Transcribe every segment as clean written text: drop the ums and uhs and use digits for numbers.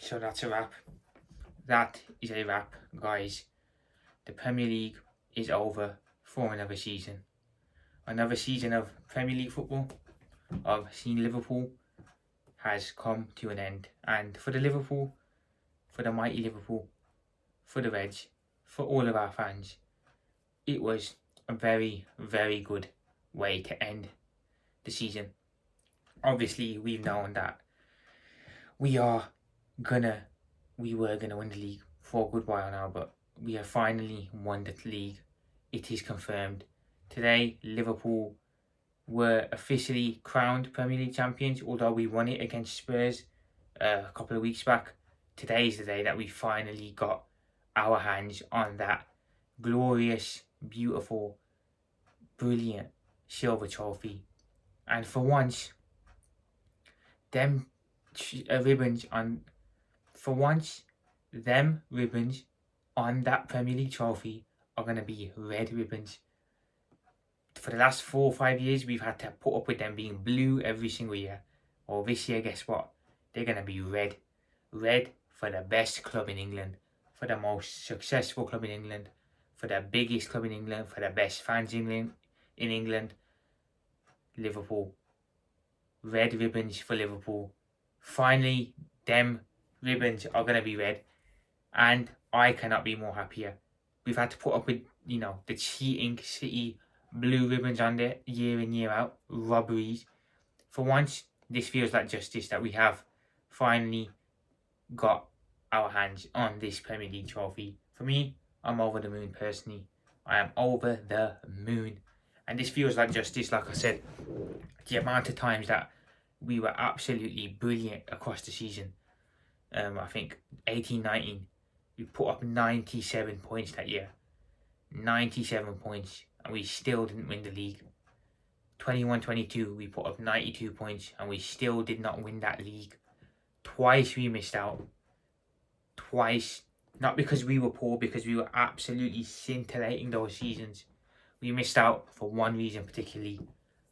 So that's a wrap. That is a wrap, guys. The Premier League is over for another season. Another season of Premier League football, of seeing Liverpool, has come to an end. And for the Liverpool, for the mighty Liverpool, for the Reds, for all of our fans, it was a very, very good way to end the season. Obviously, we've known that we were gonna win the league for a good while now, but we have finally won the league. It is confirmed. Today, Liverpool were officially crowned Premier League champions, although we won it against Spurs a couple of weeks back. Today is the day that we finally got our hands on that glorious, beautiful, brilliant silver trophy. And for once, them ribbons on that Premier League trophy are going to be red ribbons. For the last 4 or 5 years, we've had to put up with them being blue every single year. Well, this year, guess what? They're going to be red. Red for the best club in England, for the most successful club in England, for the biggest club in England, for the best fans in England. Liverpool. Red ribbons for Liverpool. Finally, them ribbons are going to be red. And I cannot be more happier. We've had to put up with, the cheating City blue ribbons on there year in, year out. Robberies. For once, this feels like justice that we have finally got our hands on this Premier League trophy. For me, I'm over the moon personally. I am over the moon. And this feels like justice, like I said. The amount of times that we were absolutely brilliant across the season. I think 18-19, we put up 97 points that year. 97 points, and we still didn't win the league. 21-22, we put up 92 points, and we still did not win that league. Twice we missed out. Twice. Not because we were poor, because we were absolutely scintillating those seasons. We missed out for one reason particularly.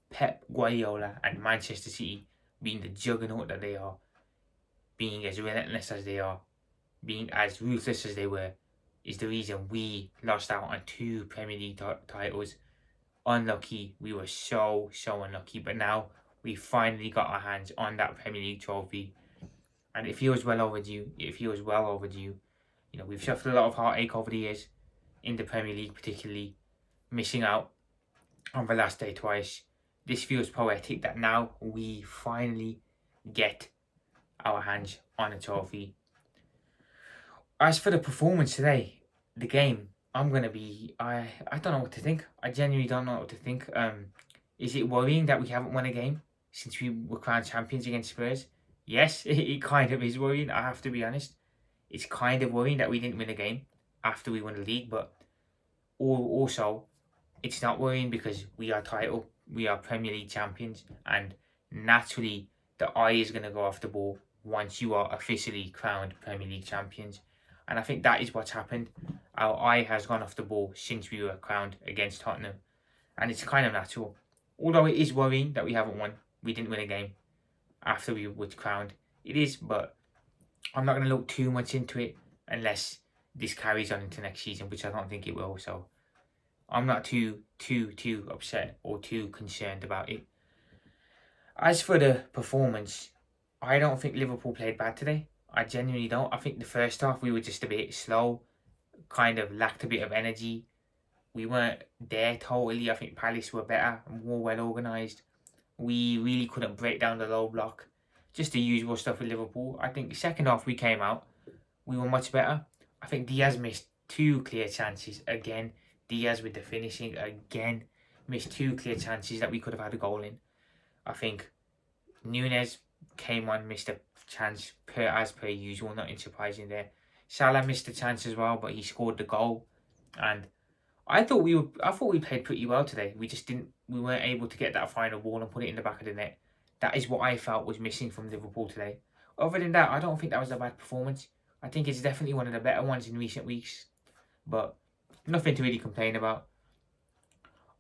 Pep Guardiola and Manchester City, being the juggernaut that they are, being as relentless as they are, being as ruthless as they were, is the reason we lost out on 2 Premier League titles. Unlucky. We were so unlucky. But now we finally got our hands on that Premier League trophy. And it feels well overdue. We've suffered a lot of heartache over the years in the Premier League, particularly missing out on the last day twice. This feels poetic that now we finally get our hands on a trophy. As for the performance today, the game, I don't know what to think. I genuinely don't know what to think. Is it worrying that we haven't won a game since we were crowned champions against Spurs? Yes, it kind of is worrying, I have to be honest. It's kind of worrying that we didn't win a game after we won the league, but also, it's not worrying because we are Premier League champions, and naturally the eye is going to go off the ball once you are officially crowned Premier League champions. And I think that is what's happened. Our eye has gone off the ball since we were crowned against Tottenham. And it's kind of natural. Although it is worrying that we haven't won. We didn't win a game after we were crowned. It is, but I'm not going to look too much into it unless this carries on into next season, which I don't think it will. So I'm not too upset or too concerned about it. As for the performance, I don't think Liverpool played bad today. I genuinely don't. I think the first half we were just a bit slow, kind of lacked a bit of energy. We weren't there totally. I think Palace were better and more well organised. We really couldn't break down the low block. Just the usual stuff with Liverpool. I think the second half we came out, we were much better. I think Diaz missed 2 clear chances again. Diaz with the finishing again. Missed 2 clear chances that we could have had a goal in. I think Núñez came on, missed a chance as per usual, nothing surprising there. Salah missed a chance as well, but he scored the goal. And I thought we played pretty well today. We weren't able to get that final ball and put it in the back of the net. That is what I felt was missing from Liverpool today. Other than that, I don't think that was a bad performance. I think it's definitely one of the better ones in recent weeks. But nothing to really complain about.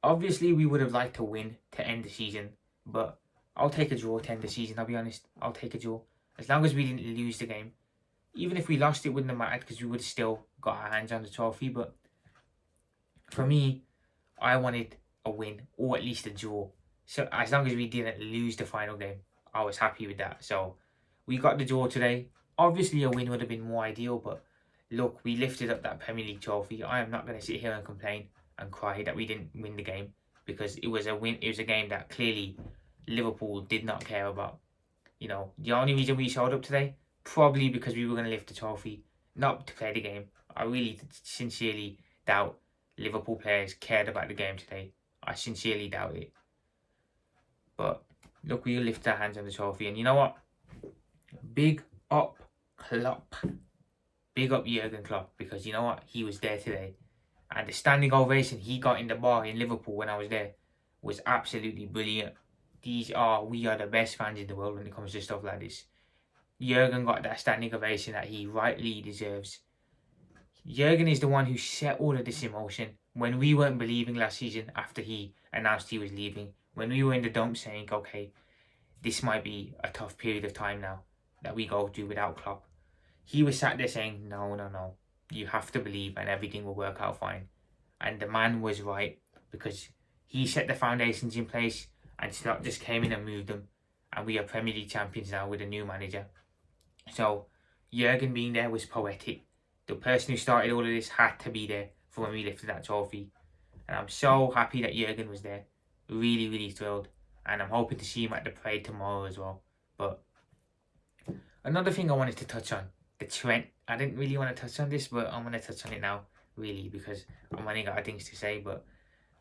Obviously, we would have liked to win to end the season, but I'll take a draw to end the season, I'll be honest. I'll take a draw. As long as we didn't lose the game. even if we lost, it wouldn't have mattered because we would have still got our hands on the trophy. But for me, I wanted a win or at least a draw. So as long as we didn't lose the final game, I was happy with that. So we got the draw today. Obviously, a win would have been more ideal, but look, we lifted up that Premier League trophy. I am not going to sit here and complain and cry that we didn't win the game, because it was a win. It was a game that clearly Liverpool did not care about. You know, the only reason we showed up today, probably because we were going to lift the trophy, not to play the game. I really sincerely doubt Liverpool players cared about the game today. I sincerely doubt it. But look, we lift our hands on the trophy, and you know what? Big up Klopp. Big up Jurgen Klopp, because you know what? He was there today. And the standing ovation he got in the bar in Liverpool when I was there was absolutely brilliant. We are the best fans in the world when it comes to stuff like this. Jurgen got that standing ovation that he rightly deserves. Jurgen is the one who set all of this in motion. When we weren't believing last season after he announced he was leaving, when we were in the dumps saying, okay, this might be a tough period of time now that we go through without Klopp, he was sat there saying, no, you have to believe and everything will work out fine. And the man was right, because he set the foundations in place and Slot just came in and moved them. And we are Premier League champions now with a new manager. So Jurgen being there was poetic. The person who started all of this had to be there for when we lifted that trophy. And I'm so happy that Jurgen was there. Really, really thrilled. And I'm hoping to see him at the parade tomorrow as well. But another thing I wanted to touch on, the Trent. I didn't really want to touch on this, but I'm going to touch on it now, really, because I'm running out of things to say. But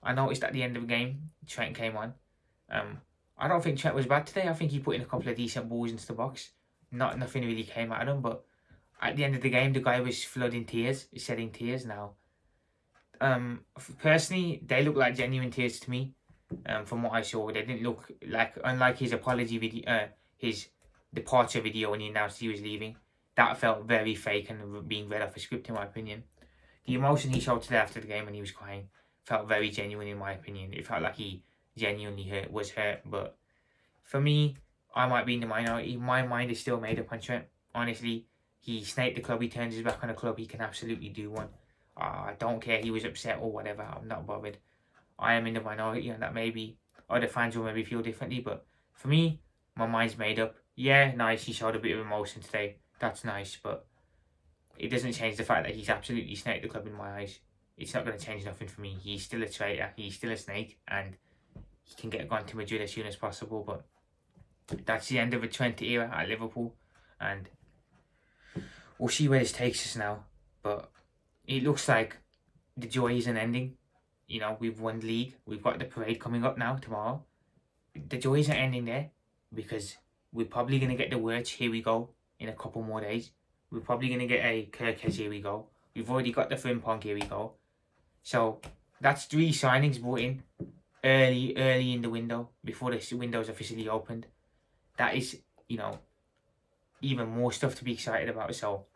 I noticed at the end of the game, Trent came on. I don't think Trent was bad today. I think he put in a couple of decent balls into the box. Nothing really came out of him, but at the end of the game, the guy was shedding tears now. Personally, they look like genuine tears to me. From what I saw, they didn't look like, unlike his apology video, his departure video when he announced he was leaving. That felt very fake and being read off a script, in my opinion. The emotion he showed today after the game when he was crying felt very genuine, in my opinion. It felt like he genuinely was hurt. But for me, I might be in the minority. My mind is still made up on Trent. Honestly, he snaked the club. He turned his back on the club. He can absolutely do one. I don't care. He was upset or whatever. I'm not bothered. I am in the minority, and that maybe other fans will maybe feel differently. But for me, my mind's made up. Yeah, nice. He showed a bit of emotion today. That's nice, but it doesn't change the fact that he's absolutely snaked the club in my eyes. It's not going to change nothing for me. He's still a traitor. He's still a snake, and he can get gone to Madrid as soon as possible. But that's the end of a Trent era at Liverpool, and we'll see where this takes us now. But it looks like the joy isn't ending. You know, we've won the league. We've got the parade coming up now tomorrow. The joy isn't ending there, because we're probably going to get the words, here we go, in a couple more days. We're probably going to get a Kirkes, here we go. We've already got the Frimpong, here we go. So that's 3 signings brought in early in the window, before the window's officially opened. That is, you know, even more stuff to be excited about. So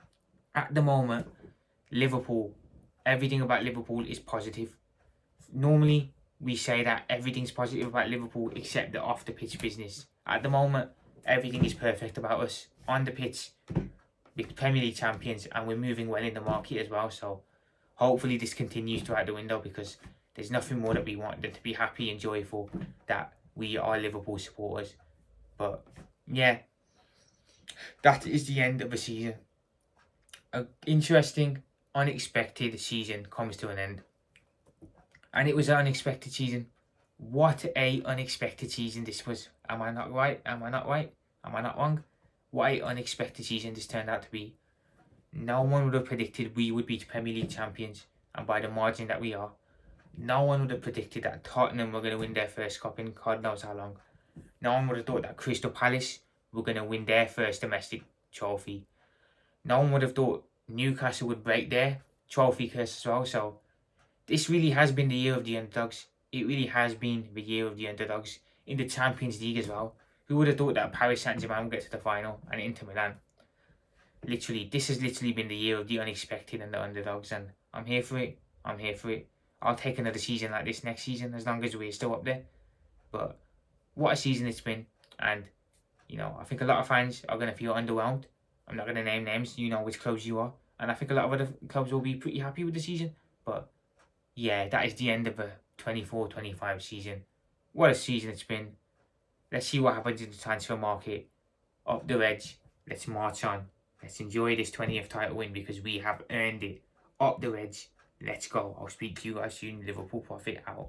at the moment, Liverpool, everything about Liverpool is positive. Normally, we say that everything's positive about Liverpool except the off-the-pitch business. At the moment, everything is perfect about us. On the pitch, we're Premier League champions, and we're moving well in the market as well. So hopefully this continues throughout the window, because there's nothing more that we want than to be happy and joyful that we are Liverpool supporters. But yeah, that is the end of a season. An interesting, unexpected season comes to an end. And it was an unexpected season. What a unexpected season this was. Am I not right? Am I not right? Am I not wrong? What a unexpected season this turned out to be. No one would have predicted we would be Premier League champions, and by the margin that we are. No one would have predicted that Tottenham were going to win their first cup in God knows how long. No one would have thought that Crystal Palace were going to win their first domestic trophy. No one would have thought Newcastle would break their trophy curse as well. So this really has been the year of the underdogs. It really has been the year of the underdogs in the Champions League as well. Who would have thought that Paris Saint-Germain would get to the final, and Inter Milan? Literally, this has literally been the year of the unexpected and the underdogs, and I'm here for it. I'm here for it. I'll take another season like this next season, as long as we're still up there. But what a season it's been, and you know, I think a lot of fans are going to feel underwhelmed. I'm not going to name names, you know which clubs you are. And I think a lot of other clubs will be pretty happy with the season. But yeah, that is the end of a 24-25 season. What a season it's been. Let's see what happens in the transfer market. Up the Reds. Let's march on. Let's enjoy this 20th title win because we have earned it. Up the Reds. Let's go. I'll speak to you guys soon. Liverpool Profit out.